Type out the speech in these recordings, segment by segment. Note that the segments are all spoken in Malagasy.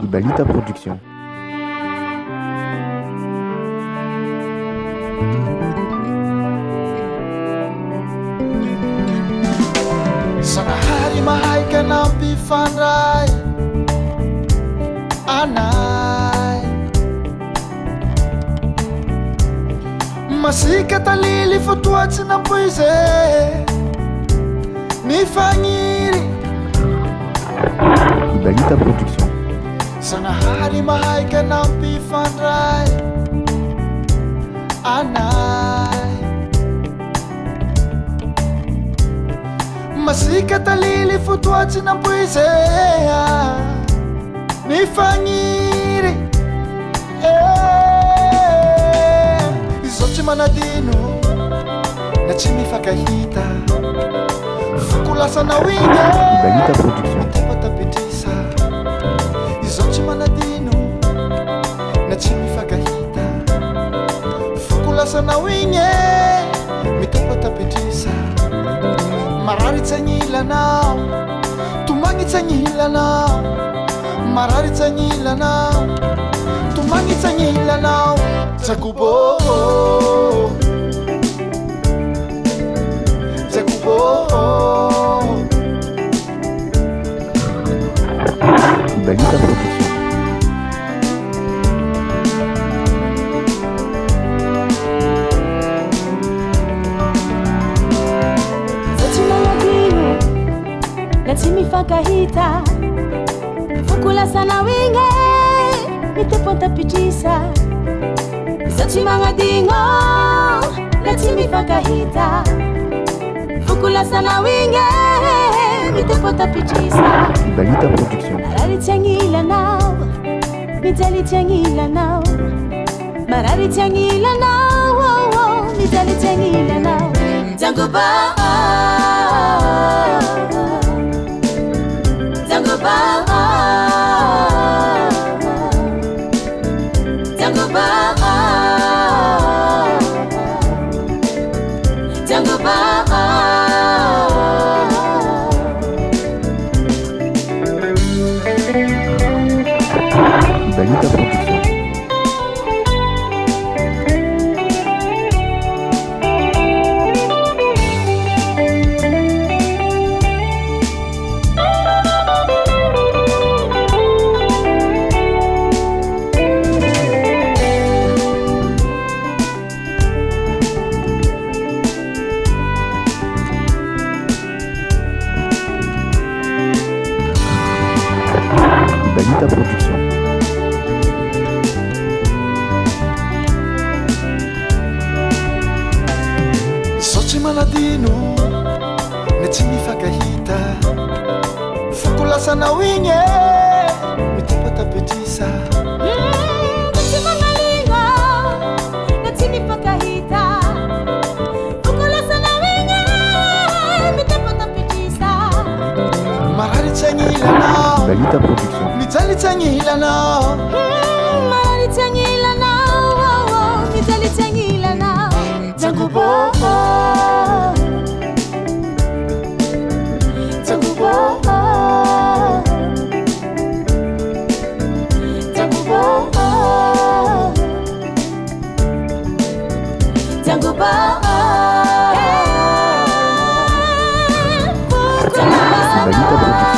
Ibalita Production. Sanahari mahay ka ng pifandray anay Masika talili fotoatsy nampoize Ni fagniry Ibalita Production. Sanahari mahay ka ng pifandray anay Masika talili fotoatsy nampoizea Ni fagniry Izao tsy manadino na tsy mifakahita Fokolasanao igny Ibalita Production. Tapatapitrisa Izao tsy manadino na tsy mifakahita Fokolasanao igny mitapatapitrisa Mararitsa agnilanao Tomagnitsy agnilanao Mararitsa agnilanao Tomagnitsy agnilanao Jakubo Jakubo Ibalita Production. Tsy mifakahita Fokolasana winge Mitepotapitrisa Izao tsy magnadigno na tsy mifakahita Fokolasana winge Mitepotapitrisa Ibalita Production. Mararitsy agnilanao Mijalitsy agnilanao Mararitsy agnilanao Mijalitsy agnilanao Jangoba Jangoba Jangoba Jangoba Ibalita Production. Ibalita Production. Izao tsy manadino na tsy mifakahita Fokolasanao igny mitapatapitrisa Tsy mangalinga na tsy mifakahita Fokolasana winge Mitepotapitrisa Mararitsa agnilanao Ibalita Production. Mijalitsy agnilanao Mararitsy agnilanao Mijalitsy agnilanao Jakubo Jangoba Jangoba Jangoba Ibalita Production.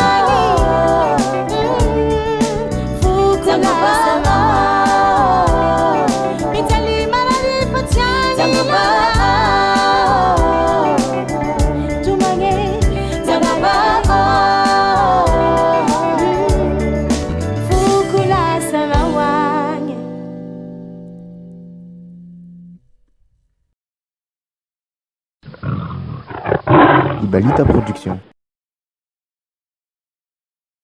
Ibalita Production.